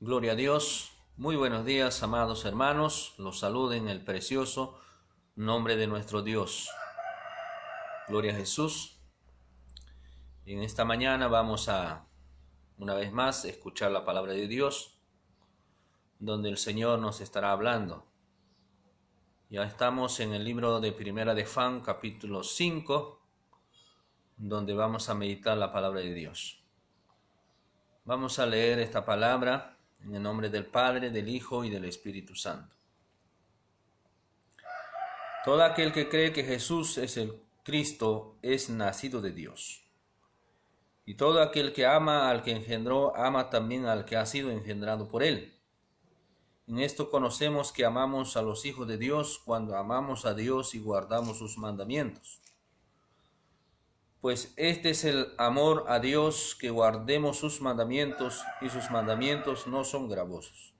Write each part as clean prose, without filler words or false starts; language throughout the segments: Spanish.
Gloria a Dios. Muy buenos días, amados hermanos. Los saludo en el precioso nombre de nuestro Dios. Gloria a Jesús. Y en esta mañana vamos a, una vez más, escuchar la palabra de Dios, donde el Señor nos estará hablando. Ya estamos en el libro de Primera de Juan, capítulo 5, donde vamos a meditar la palabra de Dios. Vamos a leer esta palabra en el nombre del Padre, del Hijo y del Espíritu Santo. Todo aquel que cree que Jesús es el Cristo es nacido de Dios. Y todo aquel que ama al que engendró, ama también al que ha sido engendrado por él. En esto conocemos que amamos a los hijos de Dios cuando amamos a Dios y guardamos sus mandamientos. Pues este es el amor a Dios, que guardemos sus mandamientos, y sus mandamientos no son gravosos.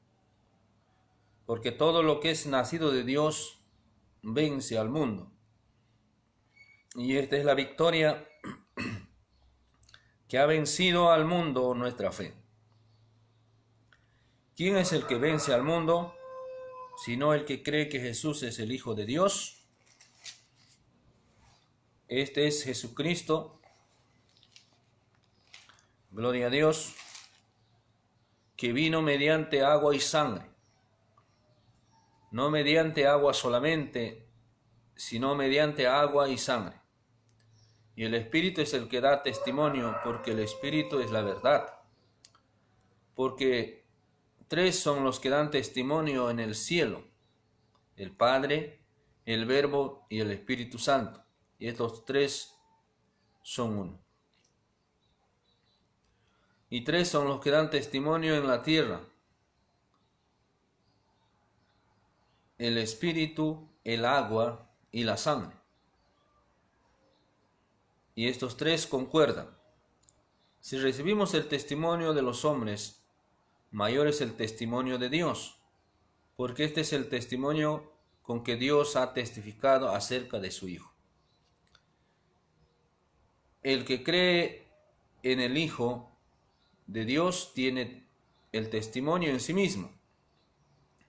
Porque todo lo que es nacido de Dios vence al mundo. Y esta es la victoria que ha vencido al mundo, nuestra fe. ¿Quién es el que vence al mundo, sino el que cree que Jesús es el Hijo de Dios? Este es Jesucristo, gloria a Dios, que vino mediante agua y sangre, no mediante agua solamente, sino mediante agua y sangre. Y el Espíritu es el que da testimonio, porque el Espíritu es la verdad. Porque tres son los que dan testimonio en el cielo: el Padre, el Verbo y el Espíritu Santo. Y estos tres son uno. Y tres son los que dan testimonio en la tierra: el Espíritu, el agua y la sangre. Y estos tres concuerdan. Si recibimos el testimonio de los hombres, mayor es el testimonio de Dios, porque este es el testimonio con que Dios ha testificado acerca de su Hijo. El que cree en el Hijo de Dios tiene el testimonio en sí mismo.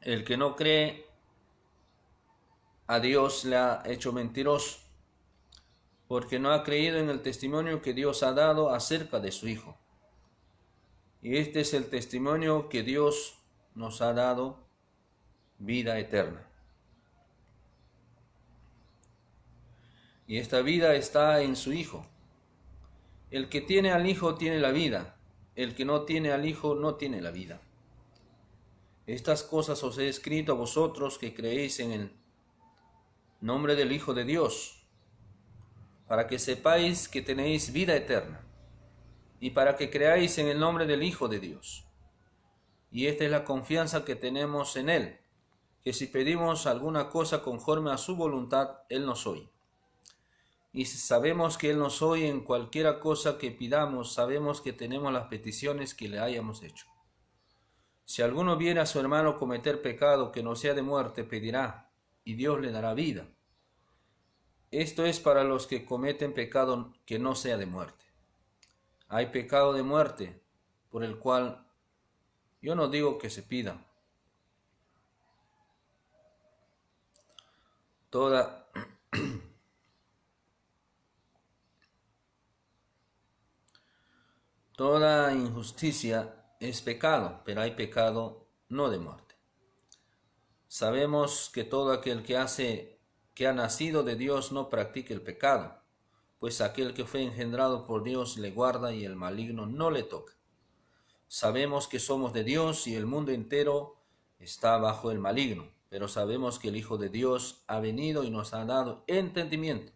El que no cree a Dios le ha hecho mentiroso, porque no ha creído en el testimonio que Dios ha dado acerca de su Hijo. Y este es el testimonio que Dios nos ha dado: vida eterna. Y esta vida está en su Hijo. El que tiene al Hijo tiene la vida. El que no tiene al Hijo no tiene la vida. Estas cosas os he escrito a vosotros que creéis en el nombre del Hijo de Dios, para que sepáis que tenéis vida eterna, y para que creáis en el nombre del Hijo de Dios. Y esta es la confianza que tenemos en Él, que si pedimos alguna cosa conforme a su voluntad, Él nos oye. Y si sabemos que Él nos oye en cualquiera cosa que pidamos, sabemos que tenemos las peticiones que le hayamos hecho. Si alguno viene a su hermano cometer pecado que no sea de muerte, pedirá, y Dios le dará vida. Esto es para los que cometen pecado que no sea de muerte. Hay pecado de muerte, por el cual yo no digo que se pida. Toda injusticia es pecado, pero hay pecado no de muerte. Sabemos que todo aquel que ha nacido de Dios no practica el pecado, pues aquel que fue engendrado por Dios le guarda y el maligno no le toca. Sabemos que somos de Dios y el mundo entero está bajo el maligno, pero sabemos que el Hijo de Dios ha venido y nos ha dado entendimiento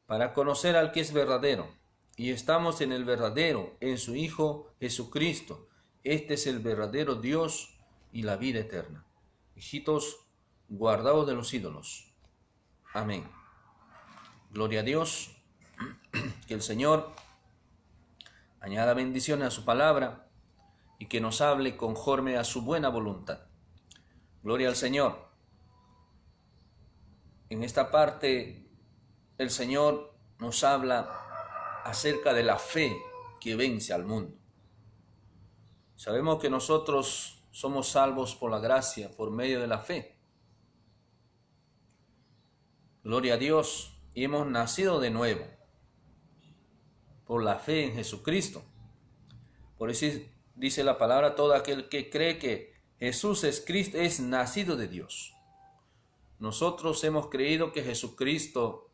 para conocer al que es verdadero. Y estamos en el verdadero, en su Hijo Jesucristo. Este es el verdadero Dios y la vida eterna. Hijitos, guardaos de los ídolos. Amén. Gloria a Dios. Que el Señor añada bendiciones a su palabra y que nos hable conforme a su buena voluntad. Gloria al Señor. En esta parte el Señor nos habla acerca de la fe que vence al mundo. Sabemos que nosotros somos salvos por la gracia, por medio de la fe. Gloria a Dios, y hemos nacido de nuevo por la fe en Jesucristo. Por eso dice la palabra, todo aquel que cree que Jesús es Cristo es nacido de Dios. Nosotros hemos creído que Jesucristo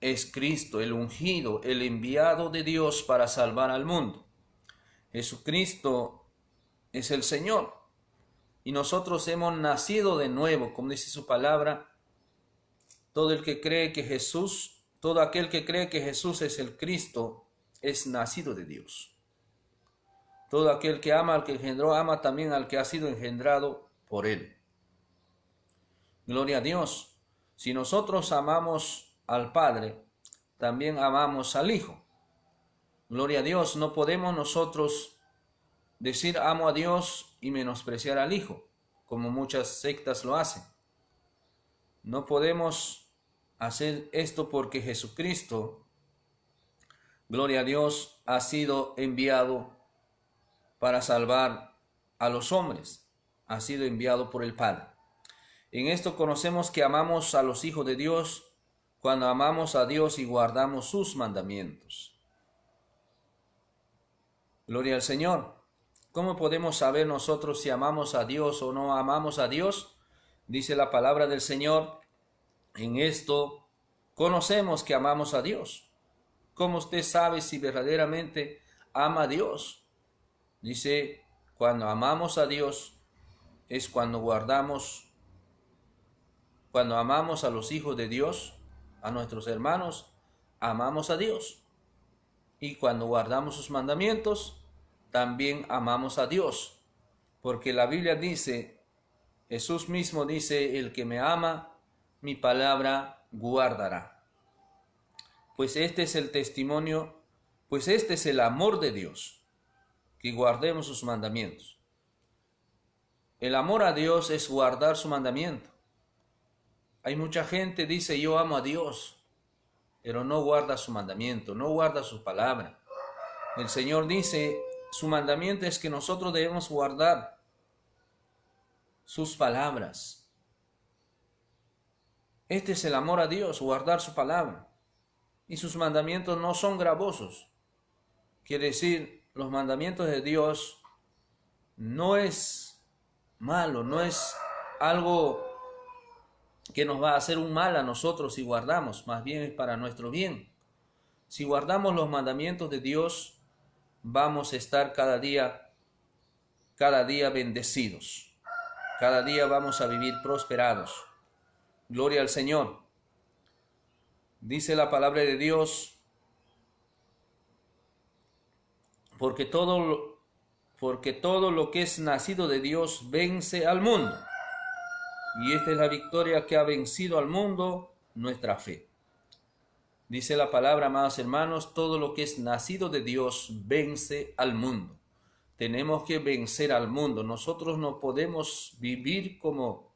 es Cristo, el ungido, el enviado de Dios para salvar al mundo. Jesucristo es el Señor y nosotros hemos nacido de nuevo, como dice su palabra. Todo aquel que cree que Jesús es el Cristo es nacido de Dios. Todo aquel que ama al que engendró, ama también al que ha sido engendrado por él. Gloria a Dios. Si nosotros amamos al Padre, también amamos al Hijo. Gloria a Dios. No podemos nosotros decir amo a Dios y menospreciar al Hijo, como muchas sectas lo hacen. No podemos hacer esto porque Jesucristo, gloria a Dios, ha sido enviado para salvar a los hombres. Ha sido enviado por el Padre. En esto conocemos que amamos a los hijos de Dios cuando amamos a Dios y guardamos sus mandamientos. Gloria al Señor. ¿Cómo podemos saber nosotros si amamos a Dios o no amamos a Dios? Dice la palabra del Señor, en esto conocemos que amamos a Dios. ¿Cómo usted sabe si verdaderamente ama a Dios? Dice, cuando amamos a Dios es cuando amamos a los hijos de Dios, a nuestros hermanos, amamos a Dios. Y cuando guardamos sus mandamientos, también amamos a Dios. Porque la Biblia dice, Jesús mismo dice, el que me ama, mi palabra guardará. Pues este es el testimonio, pues este es el amor de Dios, que guardemos sus mandamientos. El amor a Dios es guardar su mandamiento. Hay mucha gente que dice yo amo a Dios, pero no guarda su mandamiento, no guarda su palabra. El Señor dice, su mandamiento es que nosotros debemos guardar sus palabras. Este es el amor a Dios, guardar su palabra. Y sus mandamientos no son gravosos. Quiere decir, los mandamientos de Dios no es malo, no es algo que nos va a hacer un mal a nosotros si guardamos, más bien es para nuestro bien. Si guardamos los mandamientos de Dios, vamos a estar cada día bendecidos. Cada día vamos a vivir prosperados. Gloria al Señor. Dice la palabra de Dios, porque todo lo que es nacido de Dios vence al mundo. Y esta es la victoria que ha vencido al mundo, nuestra fe. Dice la palabra, amados hermanos, todo lo que es nacido de Dios vence al mundo. Tenemos que vencer al mundo. Nosotros no podemos vivir como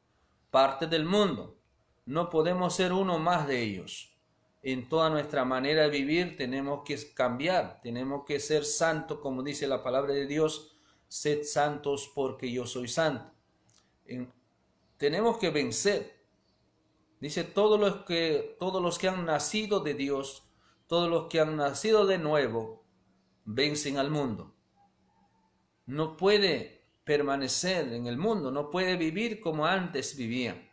parte del mundo. No podemos ser uno más de ellos. En toda nuestra manera de vivir tenemos que cambiar. Tenemos que ser santos, como dice la palabra de Dios. Sed santos porque yo soy santo. Tenemos que vencer. Dice, todos los que han nacido de Dios, todos los que han nacido de nuevo, vencen al mundo. No puede permanecer en el mundo, no puede vivir como antes vivía.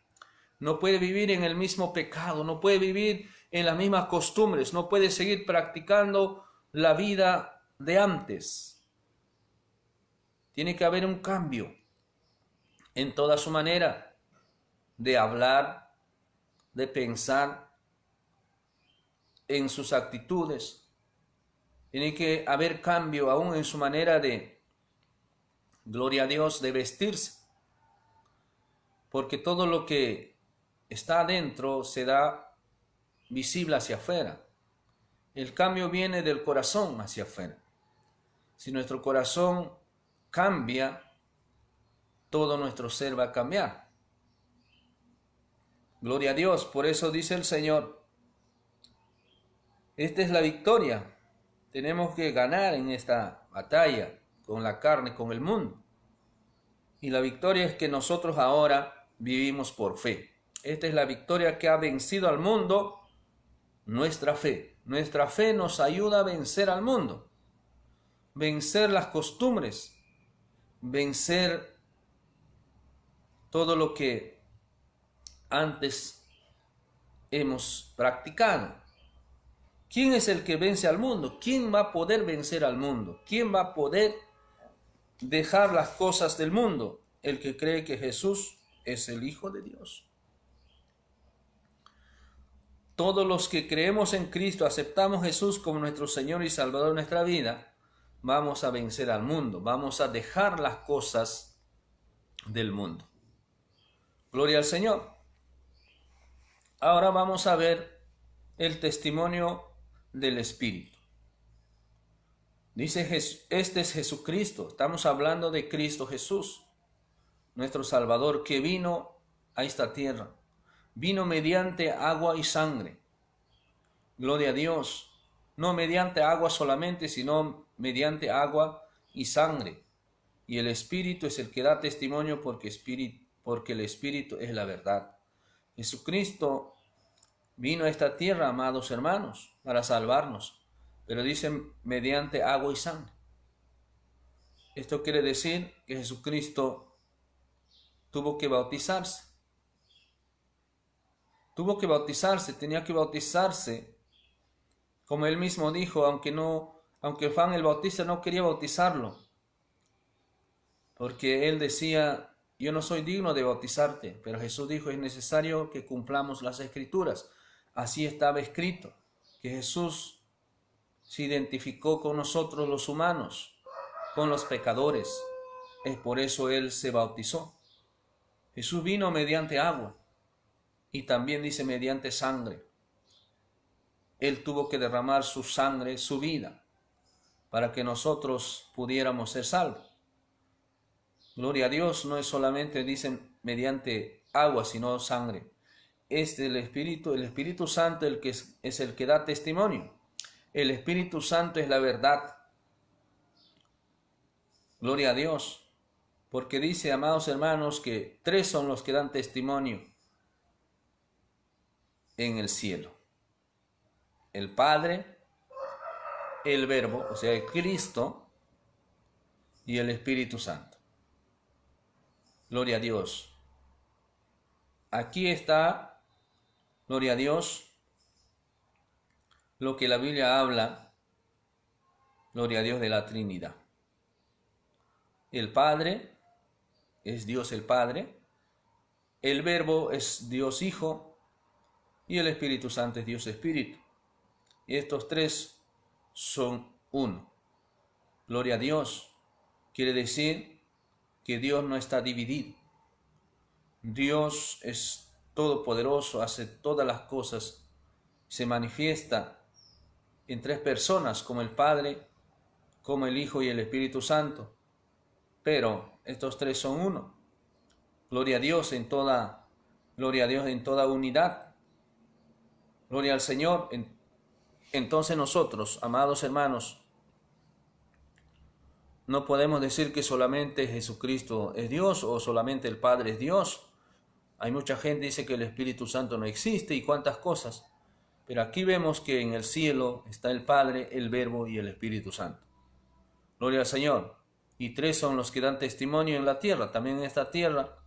No puede vivir en el mismo pecado, no puede vivir en las mismas costumbres, no puede seguir practicando la vida de antes. Tiene que haber un cambio en toda su manera de hablar, de pensar, en sus actitudes. Tiene que haber cambio aún en su manera de, gloria a Dios, de vestirse. Porque todo lo que está adentro se da visible hacia afuera. El cambio viene del corazón hacia afuera. Si nuestro corazón cambia, todo nuestro ser va a cambiar. Gloria a Dios, por eso dice el Señor, esta es la victoria. Tenemos que ganar en esta batalla, con la carne, con el mundo. Y la victoria es que nosotros ahora vivimos por fe. Esta es la victoria que ha vencido al mundo, nuestra fe. Nuestra fe nos ayuda a vencer al mundo, vencer las costumbres, vencer todo lo que antes hemos practicado. ¿Quién es el que vence al mundo? ¿Quién va a poder vencer al mundo? ¿Quién va a poder dejar las cosas del mundo? El que cree que Jesús es el Hijo de Dios. Todos los que creemos en Cristo, aceptamos a Jesús como nuestro Señor y Salvador de nuestra vida, vamos a vencer al mundo, vamos a dejar las cosas del mundo. Gloria al Señor. Ahora vamos a ver el testimonio del Espíritu. Dice, este es Jesucristo. Estamos hablando de Cristo Jesús, nuestro Salvador, que vino a esta tierra. Vino mediante agua y sangre. Gloria a Dios. No mediante agua solamente, sino mediante agua y sangre. Y el Espíritu es el que da testimonio porque el Espíritu es la verdad. Jesucristo vino a esta tierra, amados hermanos, para salvarnos. Pero dicen mediante agua y sangre. Esto quiere decir que Jesucristo tuvo que bautizarse. Tuvo que bautizarse, tenía que bautizarse. Como él mismo dijo, aunque Juan el Bautista no quería bautizarlo. Porque él decía, yo no soy digno de bautizarte. Pero Jesús dijo, es necesario que cumplamos las Escrituras. Así estaba escrito, que Jesús se identificó con nosotros los humanos, con los pecadores. Es por eso Él se bautizó. Jesús vino mediante agua y también dice mediante sangre. Él tuvo que derramar su sangre, su vida, para que nosotros pudiéramos ser salvos. Gloria a Dios, no es solamente, dicen, mediante agua, sino sangre. Es el Espíritu Santo el que es el que da testimonio. El Espíritu Santo es la verdad. Gloria a Dios. Porque dice, amados hermanos, que 3 son los que dan testimonio en el cielo. El Padre, el Verbo, o sea, el Cristo, y el Espíritu Santo. Gloria a Dios. Aquí está, gloria a Dios, lo que la Biblia habla, gloria a Dios, de la Trinidad. El Padre es Dios el Padre, el Verbo es Dios Hijo y el Espíritu Santo es Dios Espíritu. Y estos 3 son uno. Gloria a Dios. Quiere decir que Dios no está dividido. Dios es todopoderoso, hace todas las cosas, se manifiesta en 3 personas, como el Padre, como el Hijo y el Espíritu Santo. Pero estos 3 son uno. Gloria a Dios en toda unidad. Gloria al Señor. Entonces nosotros, amados hermanos, no podemos decir que solamente Jesucristo es Dios o solamente el Padre es Dios. Hay mucha gente que dice que el Espíritu Santo no existe y cuántas cosas. Pero aquí vemos que en el cielo está el Padre, el Verbo y el Espíritu Santo. Gloria al Señor. Y 3 son los que dan testimonio en la tierra. También en esta tierra,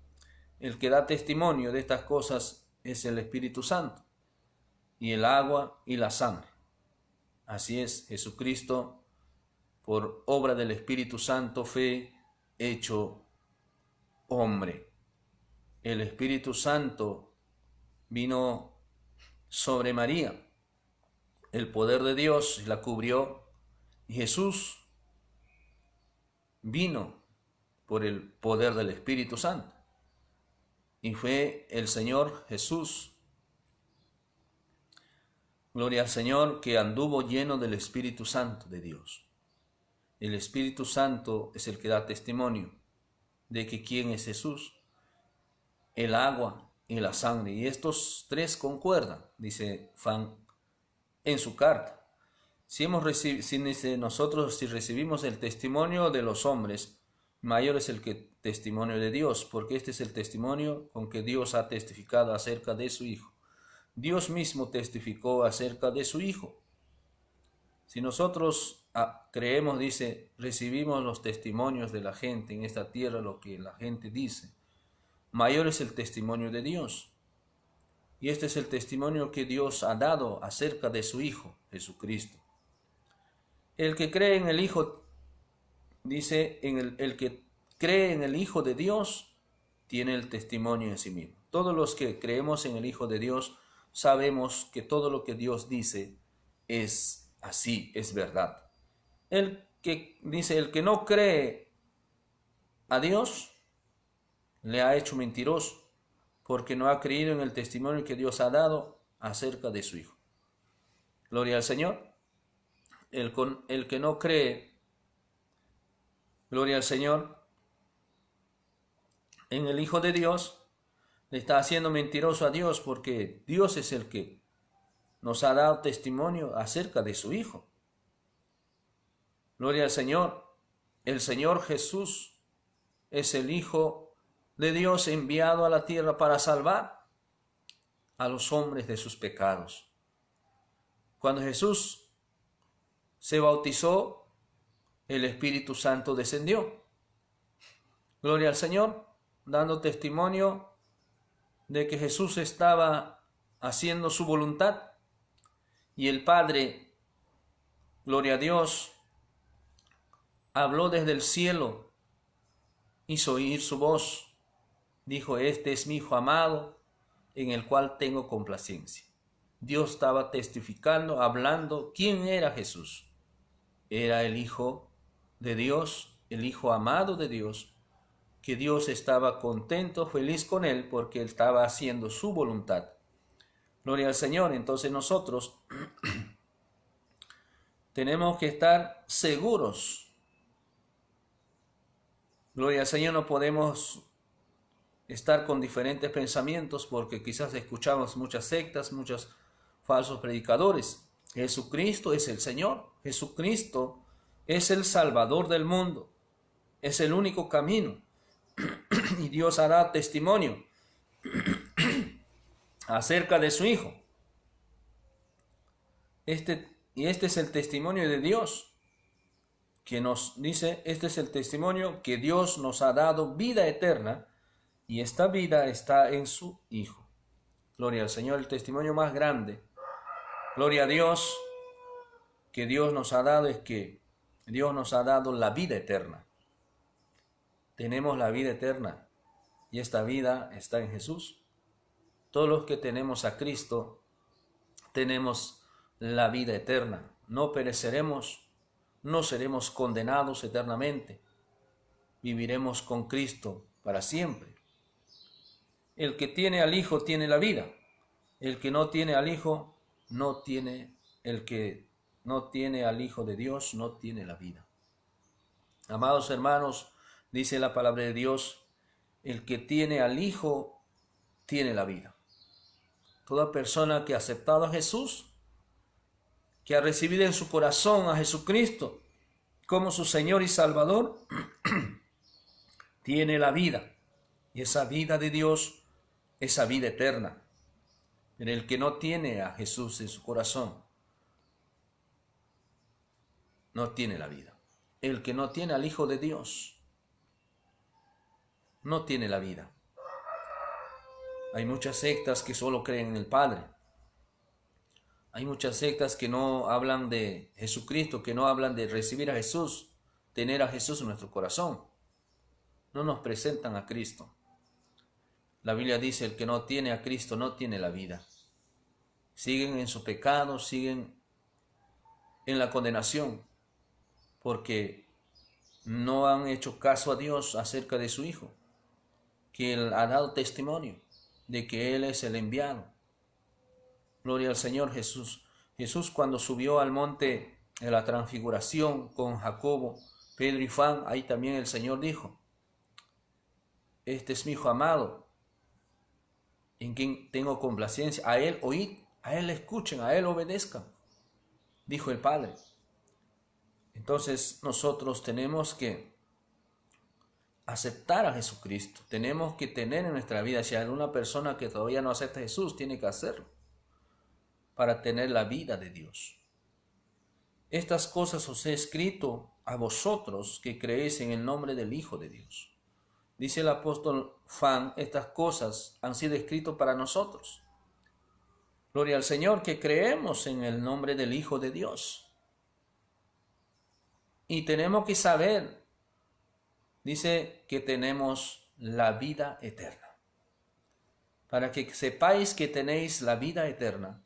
el que da testimonio de estas cosas es el Espíritu Santo. Y el agua y la sangre. Así es, Jesucristo, por obra del Espíritu Santo, fue hecho hombre. El Espíritu Santo vino sobre María. El poder de Dios la cubrió y Jesús vino por el poder del Espíritu Santo. Y fue el Señor Jesús, gloria al Señor, que anduvo lleno del Espíritu Santo de Dios. El Espíritu Santo es el que da testimonio de que quién es Jesús, el agua y la sangre. Y estos 3 concuerdan, dice Juan en su carta. si recibimos el testimonio de los hombres, mayor es el testimonio de Dios, porque este es el testimonio con que Dios ha testificado acerca de su Hijo. Dios mismo testificó acerca de su Hijo. Si nosotros creemos, dice, recibimos los testimonios de la gente en esta tierra, lo que la gente dice, mayor es el testimonio de Dios. Y este es el testimonio que Dios ha dado acerca de su Hijo, Jesucristo. El que cree en el Hijo, dice, el que cree en el Hijo de Dios, tiene el testimonio en sí mismo. Todos los que creemos en el Hijo de Dios, sabemos que todo lo que Dios dice es así, es verdad. El que dice, el que no cree a Dios, le ha hecho mentiroso, porque no ha creído en el testimonio que Dios ha dado acerca de su Hijo. Gloria al Señor. El que no cree, gloria al Señor, en el Hijo de Dios, le está haciendo mentiroso a Dios, porque Dios es el que nos ha dado testimonio acerca de su Hijo. Gloria al Señor. El Señor Jesús es el Hijo de Dios enviado a la tierra para salvar a los hombres de sus pecados. Cuando Jesús se bautizó, el Espíritu Santo descendió. Gloria al Señor, dando testimonio de que Jesús estaba haciendo su voluntad. Y el Padre, gloria a Dios, habló desde el cielo, hizo oír su voz, dijo: este es mi Hijo amado, en el cual tengo complacencia. Dios estaba testificando, hablando quién era Jesús. Era el Hijo de Dios, el Hijo amado de Dios, que Dios estaba contento, feliz con él, porque él estaba haciendo su voluntad. Gloria al Señor. Entonces nosotros tenemos que estar seguros. Gloria al Señor. No podemos estar con diferentes pensamientos, porque quizás escuchamos muchas sectas, muchos falsos predicadores. Jesucristo es el Señor. Jesucristo es el Salvador del mundo. Es el único camino. Y Dios hará testimonio acerca de su Hijo. Este es el testimonio de Dios, que nos dice, este es el testimonio que Dios nos ha dado vida eterna, y esta vida está en su Hijo. Gloria al Señor, el testimonio más grande. Gloria a Dios, que Dios nos ha dado, es que Dios nos ha dado la vida eterna. Tenemos la vida eterna, y esta vida está en Jesús. Todos los que tenemos a Cristo, tenemos la vida eterna. No pereceremos, no seremos condenados eternamente. Viviremos con Cristo para siempre. El que tiene al Hijo tiene la vida. El que no tiene al Hijo no tiene, el que no tiene al Hijo de Dios no tiene la vida. Amados hermanos, dice la palabra de Dios, el que tiene al Hijo tiene la vida. Toda persona que ha aceptado a Jesús, que ha recibido en su corazón a Jesucristo como su Señor y Salvador, tiene la vida. Y esa vida de Dios, esa vida eterna. Pero el que no tiene a Jesús en su corazón, no tiene la vida. El que no tiene al Hijo de Dios, no tiene la vida. Hay muchas sectas que solo creen en el Padre. Hay muchas sectas que no hablan de Jesucristo, que no hablan de recibir a Jesús, tener a Jesús en nuestro corazón. No nos presentan a Cristo. La Biblia dice, el que no tiene a Cristo no tiene la vida. Siguen en su pecado, siguen en la condenación, porque no han hecho caso a Dios acerca de su Hijo, que Él ha dado testimonio de que Él es el enviado. Gloria al Señor. Jesús. Jesús, cuando subió al monte de la transfiguración con Jacobo, Pedro y Juan, ahí también el Señor dijo, este es mi Hijo amado, en quien tengo complacencia. A Él oíd, a Él escuchen, a Él obedezcan. dijo el Padre. Entonces nosotros tenemos que aceptar a Jesucristo. Tenemos que tener en nuestra vida, si hay alguna persona que todavía no acepta a Jesús, tiene que hacerlo para tener la vida de Dios. Estas cosas os he escrito a vosotros que creéis en el nombre del Hijo de Dios. Dice el apóstol Juan, estas cosas han sido escritas para nosotros. Gloria al Señor, que creemos en el nombre del Hijo de Dios. Y tenemos que saber, dice que tenemos la vida eterna. Para que sepáis que tenéis la vida eterna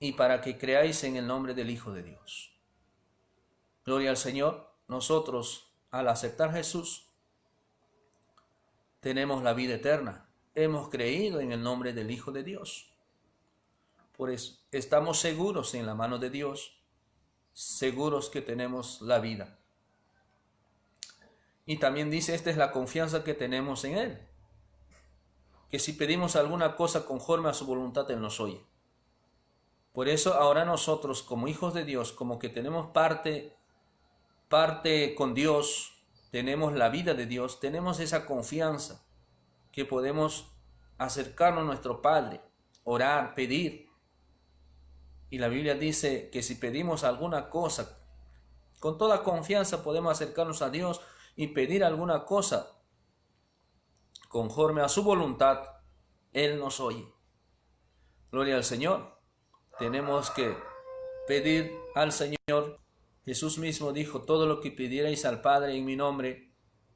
y para que creáis en el nombre del Hijo de Dios. Gloria al Señor, nosotros al aceptar a Jesús tenemos la vida eterna. Hemos creído en el nombre del Hijo de Dios. Por eso estamos seguros en la mano de Dios, seguros que tenemos la vida. Y también dice, esta es la confianza que tenemos en Él, que si pedimos alguna cosa conforme a su voluntad, Él nos oye. Por eso ahora nosotros como hijos de Dios, como que tenemos parte con Dios, tenemos la vida de Dios, tenemos esa confianza que podemos acercarnos a nuestro Padre, orar, pedir. Y la Biblia dice que si pedimos alguna cosa, con toda confianza podemos acercarnos a Dios y pedir alguna cosa conforme a su voluntad, Él nos oye. Gloria al Señor. Tenemos que pedir al Señor. Jesús mismo dijo, todo lo que pidierais al Padre en mi nombre,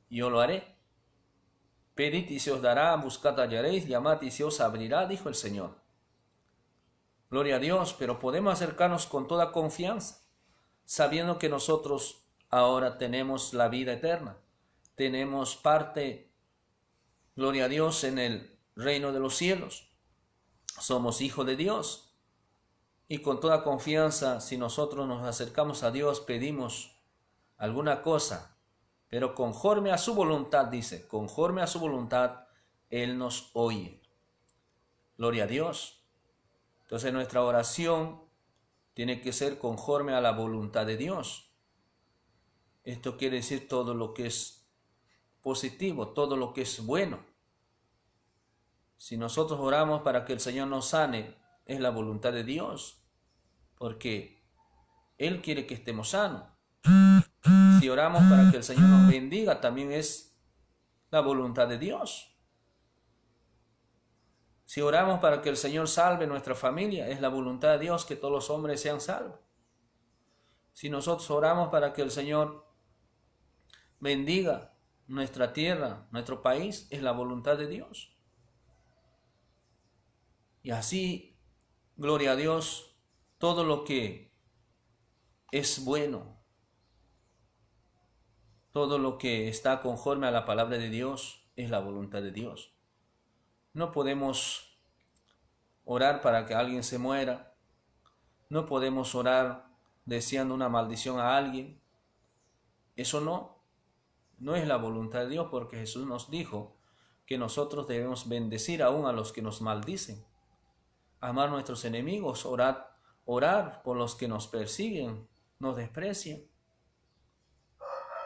yo lo haré. Pedid y se os dará, buscad hallaréis, llamad y se os abrirá, dijo el Señor. Gloria a Dios, pero podemos acercarnos con toda confianza, sabiendo que nosotros ahora tenemos la vida eterna. Tenemos parte, gloria a Dios, en el reino de los cielos. Somos hijos de Dios. Y con toda confianza, si nosotros nos acercamos a Dios, pedimos alguna cosa, pero conforme a su voluntad, dice, conforme a su voluntad, Él nos oye. Gloria a Dios. Entonces nuestra oración tiene que ser conforme a la voluntad de Dios. Esto quiere decir todo lo que es positivo, todo lo que es bueno. Si nosotros oramos para que el Señor nos sane, es la voluntad de Dios, porque Él quiere que estemos sanos. Si oramos para que el Señor nos bendiga, también es la voluntad de Dios. Si oramos para que el Señor salve nuestra familia, es la voluntad de Dios que todos los hombres sean salvos. Si nosotros oramos para que el Señor bendiga nuestra tierra, nuestro país, es la voluntad de Dios. Y así, gloria a Dios, todo lo que es bueno, todo lo que está conforme a la palabra de Dios, es la voluntad de Dios. No podemos orar para que alguien se muera. No podemos orar deseando una maldición a alguien. Eso no es la voluntad de Dios, porque Jesús nos dijo que nosotros debemos bendecir aún a los que nos maldicen, amar a nuestros enemigos, orar por los que nos persiguen, nos desprecian.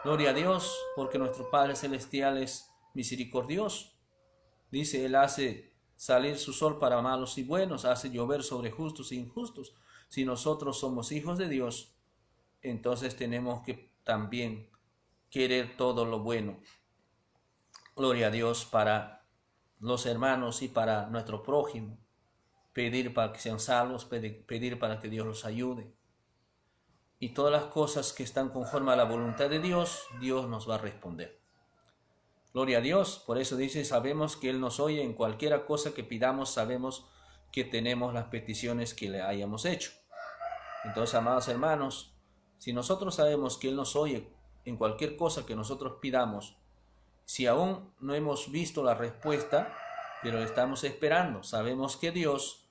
Gloria a Dios, porque nuestro Padre Celestial es misericordioso. Dice, Él hace salir su sol para malos y buenos, hace llover sobre justos e injustos. Si nosotros somos hijos de Dios, entonces tenemos que también querer todo lo bueno. Gloria a Dios para los hermanos y para nuestro prójimo. Pedir para que sean salvos, pedir para que Dios los ayude. Y todas las cosas que están conforme a la voluntad de Dios, Dios nos va a responder. Gloria a Dios, por eso dice, sabemos que Él nos oye en cualquier cosa que pidamos, sabemos que tenemos las peticiones que le hayamos hecho. Entonces, amados hermanos, si nosotros sabemos que Él nos oye en cualquier cosa que nosotros pidamos, si aún no hemos visto la respuesta, pero estamos esperando, sabemos que Dios,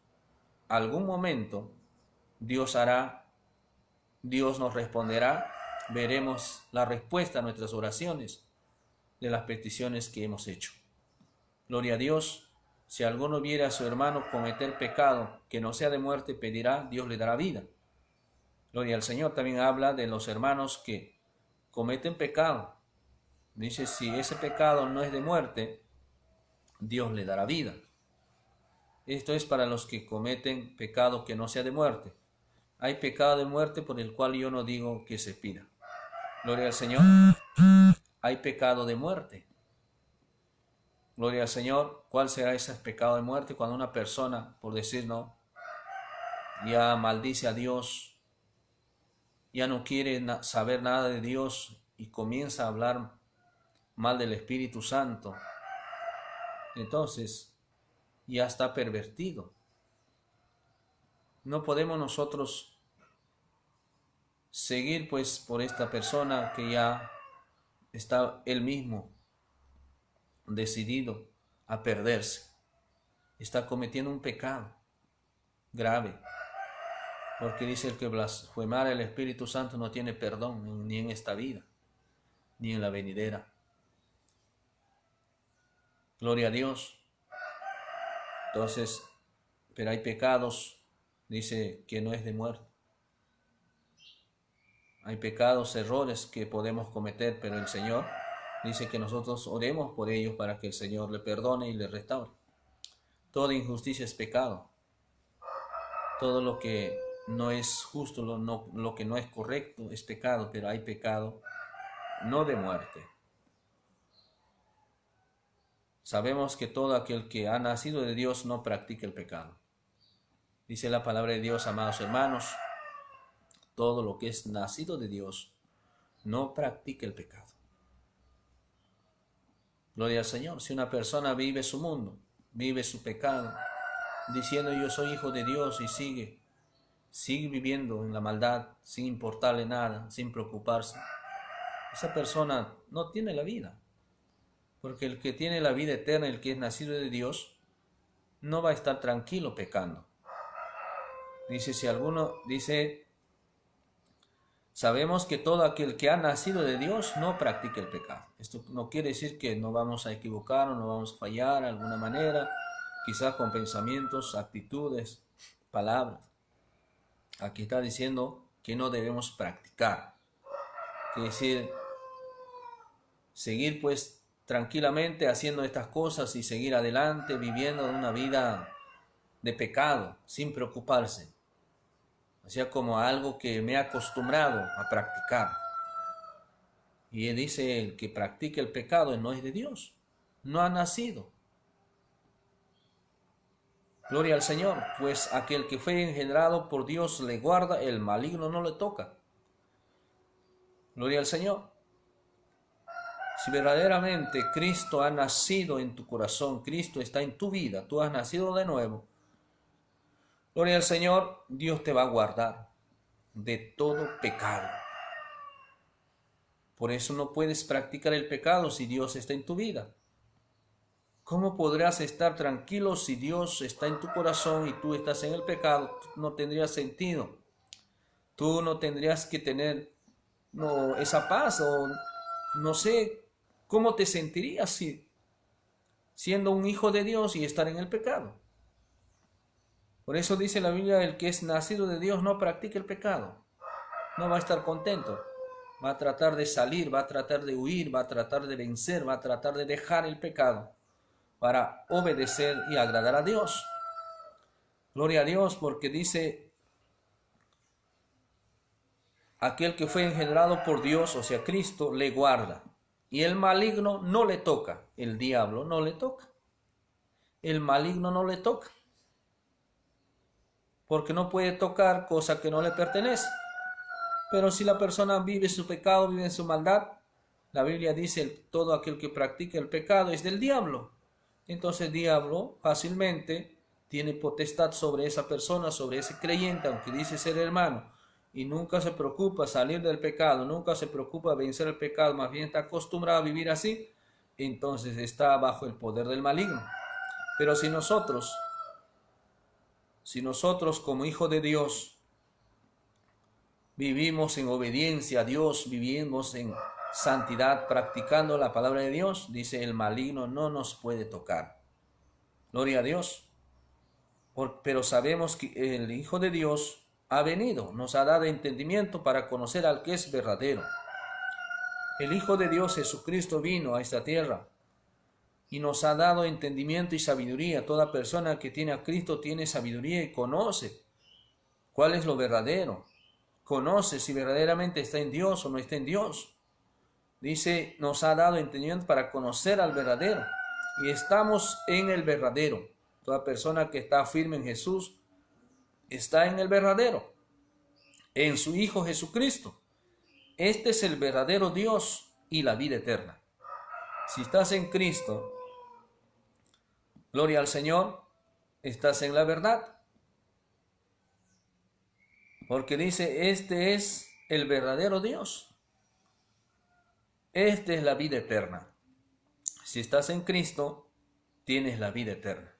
algún momento, Dios nos responderá, veremos la respuesta a nuestras oraciones, de las peticiones que hemos hecho. Gloria a Dios. Si alguno viera a su hermano cometer pecado que no sea de muerte, pedirá, Dios le dará vida. Gloria al Señor. También habla de los hermanos que cometen pecado. Dice, si ese pecado no es de muerte, Dios le dará vida. Esto es para los que cometen pecado que no sea de muerte. Hay pecado de muerte por el cual yo no digo que se pida. Gloria al Señor. Hay pecado de muerte. Gloria al Señor. ¿Cuál será ese pecado de muerte? Cuando una persona, por decir no, ya maldice a Dios, ya no quiere saber nada de Dios y comienza a hablar mal del Espíritu Santo. Entonces, ya está pervertido. No podemos nosotros seguir pues por esta persona que ya está él mismo decidido a perderse. Está cometiendo un pecado grave. Porque dice el que blasfemar el Espíritu Santo no tiene perdón ni en esta vida, ni en la venidera. Gloria a Dios. Entonces, pero hay pecados, dice, que no es de muerte. Hay pecados, errores que podemos cometer, pero el Señor dice que nosotros oremos por ellos para que el Señor le perdone y le restaure. Toda injusticia es pecado. Todo lo que no es justo, lo que no es correcto es pecado, pero hay pecado no de muerte. Sabemos que todo aquel que ha nacido de Dios no practica el pecado. Dice la palabra de Dios, amados hermanos, todo lo que es nacido de Dios no practica el pecado. Gloria al Señor. Si una persona vive su mundo, vive su pecado, diciendo yo soy hijo de Dios y sigue viviendo en la maldad, sin importarle nada, sin preocuparse, esa persona no tiene la vida. Porque el que tiene la vida eterna, el que es nacido de Dios, no va a estar tranquilo pecando. Dice, sabemos que todo aquel que ha nacido de Dios no practica el pecado. Esto no quiere decir que no vamos a equivocar o no vamos a fallar de alguna manera, quizás con pensamientos, actitudes, palabras. Aquí está diciendo que no debemos practicar. Quiere decir, seguir pues tranquilamente haciendo estas cosas y seguir adelante viviendo una vida de pecado sin preocuparse. O sea, como algo que me he acostumbrado a practicar. Y dice, el que practica el pecado no es de Dios, no ha nacido. Gloria al Señor, pues aquel que fue engendrado por Dios le guarda, el maligno no le toca. Gloria al Señor. Si verdaderamente Cristo ha nacido en tu corazón, Cristo está en tu vida, tú has nacido de nuevo, gloria al Señor, Dios te va a guardar de todo pecado. Por eso no puedes practicar el pecado si Dios está en tu vida. ¿Cómo podrás estar tranquilo si Dios está en tu corazón y tú estás en el pecado? No tendría sentido. Tú no tendrías que tener esa paz, o no sé cómo te sentirías siendo un hijo de Dios y estar en el pecado. Por eso dice la Biblia, el que es nacido de Dios no practica el pecado. No va a estar contento. Va a tratar de salir, va a tratar de huir, va a tratar de vencer, va a tratar de dejar el pecado para obedecer y agradar a Dios. Gloria a Dios, porque dice, aquel que fue engendrado por Dios, o sea, Cristo, le guarda. Y el maligno no le toca. El diablo no le toca. El maligno no le toca. Porque no puede tocar cosa que no le pertenece. Pero si la persona vive su pecado, vive en su maldad, la Biblia dice, todo aquel que practica el pecado es del diablo. Entonces el diablo fácilmente tiene potestad sobre esa persona, sobre ese creyente, aunque dice ser hermano, y nunca se preocupa salir del pecado, nunca se preocupa vencer el pecado, más bien está acostumbrado a vivir así, entonces está bajo el poder del maligno. Pero si nosotros como hijos de Dios vivimos en obediencia a Dios, vivimos en santidad, practicando la palabra de Dios, dice, el maligno no nos puede tocar. Gloria a Dios. Pero sabemos que el Hijo de Dios ha venido, nos ha dado entendimiento para conocer al que es verdadero. El Hijo de Dios Jesucristo vino a esta tierra y nos ha dado entendimiento y sabiduría. Toda persona que tiene a Cristo tiene sabiduría y conoce cuál es lo verdadero. Conoce si verdaderamente está en Dios o no está en Dios. Dice, nos ha dado entendimiento para conocer al verdadero. Y estamos en el verdadero. Toda persona que está firme en Jesús está en el verdadero, en su Hijo Jesucristo. Este es el verdadero Dios y la vida eterna. Si estás en Cristo, gloria al Señor, estás en la verdad. Porque dice, este es el verdadero Dios. Esta es la vida eterna. Si estás en Cristo, tienes la vida eterna.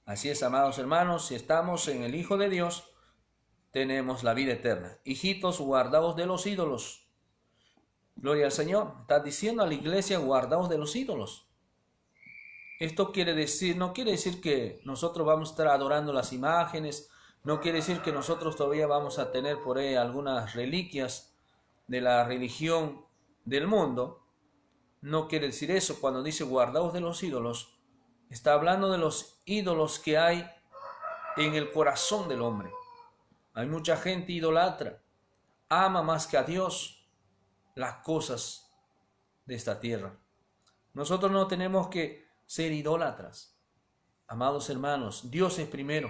Así es, amados hermanos, si estamos en el Hijo de Dios, tenemos la vida eterna. Hijitos, guardaos de los ídolos. Gloria al Señor. Está diciendo a la iglesia, guardaos de los ídolos. Esto quiere decir, no quiere decir que nosotros vamos a estar adorando las imágenes, no quiere decir que nosotros todavía vamos a tener por ahí algunas reliquias de la religión del mundo. No quiere decir eso. Cuando dice guardaos de los ídolos, está hablando de los ídolos que hay en el corazón del hombre. Hay mucha gente idolatra, ama más que a Dios las cosas de esta tierra. Nosotros no tenemos que ser idólatras. Amados hermanos, Dios es primero.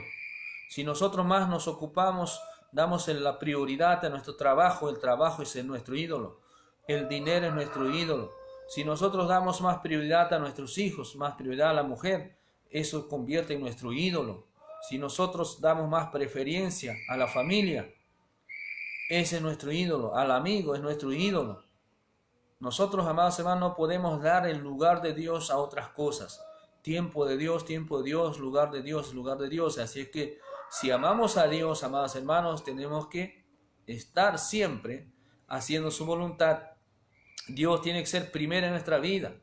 Si nosotros más nos ocupamos, damos la prioridad a nuestro trabajo, el trabajo es nuestro ídolo. El dinero es nuestro ídolo. Si nosotros damos más prioridad a nuestros hijos, más prioridad a la mujer, eso convierte en nuestro ídolo. Si nosotros damos más preferencia a la familia, ese es nuestro ídolo. Al amigo es nuestro ídolo. Nosotros, amados hermanos, no podemos dar el lugar de Dios a otras cosas. Tiempo de Dios, lugar de Dios, lugar de Dios. Así es que si amamos a Dios, amados hermanos, tenemos que estar siempre haciendo su voluntad. Dios tiene que ser primero en nuestra vida.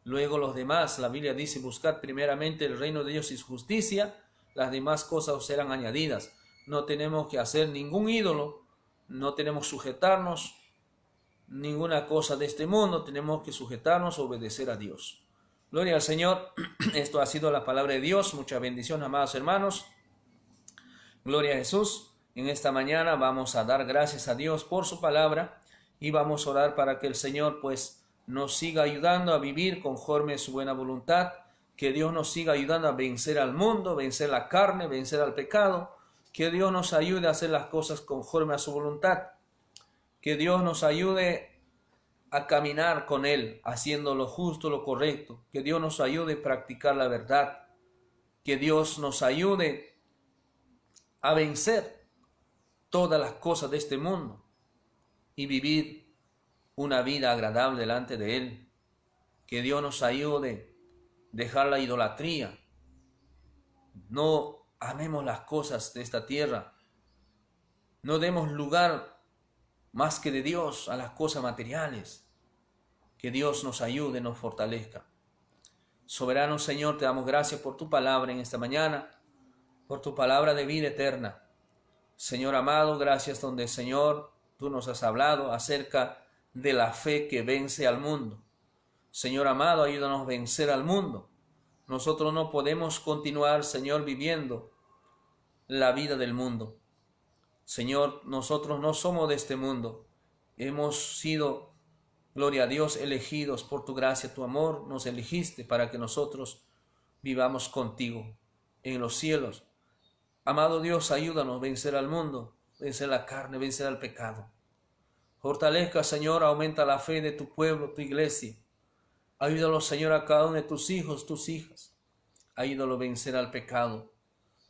Luego los demás, la Biblia dice, buscad primeramente el reino de Dios y su justicia, las demás cosas os serán añadidas. No tenemos que hacer ningún ídolo, no tenemos que sujetarnos ninguna cosa de este mundo, tenemos que sujetarnos, obedecer a Dios. Gloria al Señor. Esto ha sido la palabra de Dios. Muchas bendiciones, amados hermanos. Gloria a Jesús. En esta mañana vamos a dar gracias a Dios por su palabra y vamos a orar para que el Señor pues nos siga ayudando a vivir conforme a su buena voluntad, que Dios nos siga ayudando a vencer al mundo, vencer la carne, vencer al pecado, que Dios nos ayude a hacer las cosas conforme a su voluntad, que Dios nos ayude a caminar con Él, haciendo lo justo, lo correcto, que Dios nos ayude a practicar la verdad, que Dios nos ayude a vencer todas las cosas de este mundo y vivir una vida agradable delante de Él. Que Dios nos ayude a dejar la idolatría. No amemos las cosas de esta tierra. No demos lugar más que de Dios a las cosas materiales. Que Dios nos ayude, nos fortalezca. Soberano Señor, te damos gracias por tu palabra en esta mañana, por tu palabra de vida eterna. Señor amado, gracias donde, Señor, tú nos has hablado acerca de la fe que vence al mundo. Señor amado, ayúdanos a vencer al mundo. Nosotros no podemos continuar, Señor, viviendo la vida del mundo. Señor, nosotros no somos de este mundo. Hemos sido, gloria a Dios, elegidos por tu gracia, tu amor. Nos elegiste para que nosotros vivamos contigo en los cielos. Amado Dios, ayúdanos a vencer al mundo, vencer la carne, vencer al pecado. Fortalezca, Señor, aumenta la fe de tu pueblo, tu iglesia. Ayúdalo, Señor, a cada uno de tus hijos, tus hijas. Ayúdalo a vencer al pecado,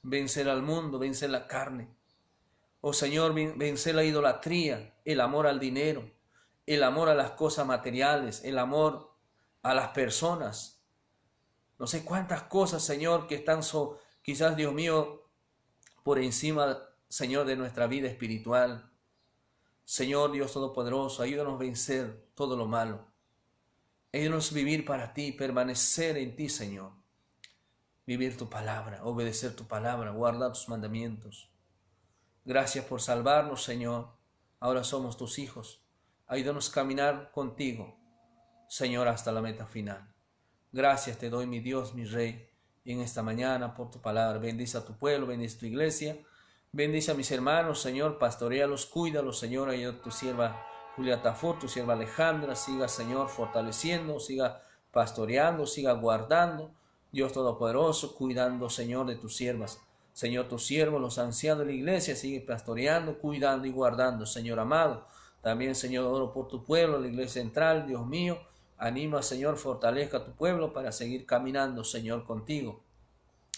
vencer al mundo, vencer la carne. Oh Señor, vencer la idolatría, el amor al dinero, el amor a las cosas materiales, el amor a las personas. No sé cuántas cosas, Señor, que están quizás, Dios mío, por encima, Señor, de nuestra vida espiritual. Señor Dios Todopoderoso, ayúdanos a vencer todo lo malo. Ayúdanos a vivir para ti, permanecer en ti, Señor. Vivir tu palabra, obedecer tu palabra, guardar tus mandamientos. Gracias por salvarnos, Señor. Ahora somos tus hijos. Ayúdanos a caminar contigo, Señor, hasta la meta final. Gracias te doy, mi Dios, mi Rey, en esta mañana por tu palabra. Bendice a tu pueblo, bendice a tu iglesia. Bendice a mis hermanos, Señor, pastorealos, cuídalos, Señor. Ayuda a tu sierva Julia Tafur, tu sierva Alejandra. Siga, Señor, fortaleciendo, siga pastoreando, siga guardando. Dios Todopoderoso, cuidando, Señor, de tus siervas. Señor, tus siervos, los ancianos de la iglesia, sigue pastoreando, cuidando y guardando, Señor amado. También, Señor, oro por tu pueblo, la iglesia central, Dios mío. Anima, Señor, fortalezca a tu pueblo para seguir caminando, Señor, contigo.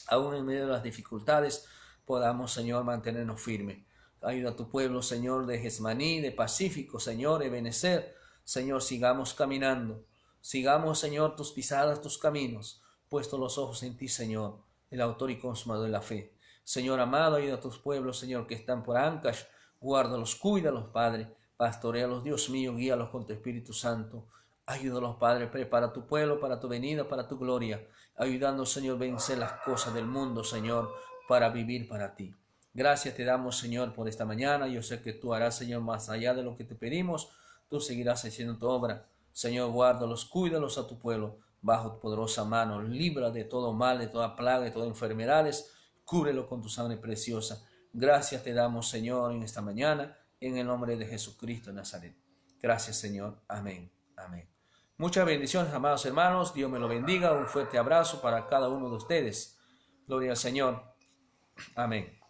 Aún en medio de las dificultades, podamos, Señor, mantenernos firmes. Ayuda a tu pueblo, Señor, de Getsemaní, de Pacífico, Señor, de Benecer. Señor, sigamos caminando. Sigamos, Señor, tus pisadas, tus caminos, puesto los ojos en ti, Señor, el autor y consumador de la fe. Señor amado, ayuda a tus pueblos, Señor, que están por Ancash. Guárdalos, cuídalos, Padre. Pastorealos, Dios mío, guíalos con tu Espíritu Santo. Ayúdalos, Padre, prepara tu pueblo para tu venida, para tu gloria, ayudando, Señor, a vencer las cosas del mundo, Señor, para vivir para ti. Gracias te damos, Señor, por esta mañana. Yo sé que tú harás, Señor, más allá de lo que te pedimos. Tú seguirás haciendo tu obra. Señor, guárdalos, cuídalos a tu pueblo, bajo tu poderosa mano. Líbrala de todo mal, de toda plaga, de todas enfermedades. Cúbrelo con tu sangre preciosa. Gracias te damos, Señor, en esta mañana, en el nombre de Jesucristo de Nazaret. Gracias, Señor. Amén. Amén. Muchas bendiciones, amados hermanos. Dios me lo bendiga. Un fuerte abrazo para cada uno de ustedes. Gloria al Señor. Amén.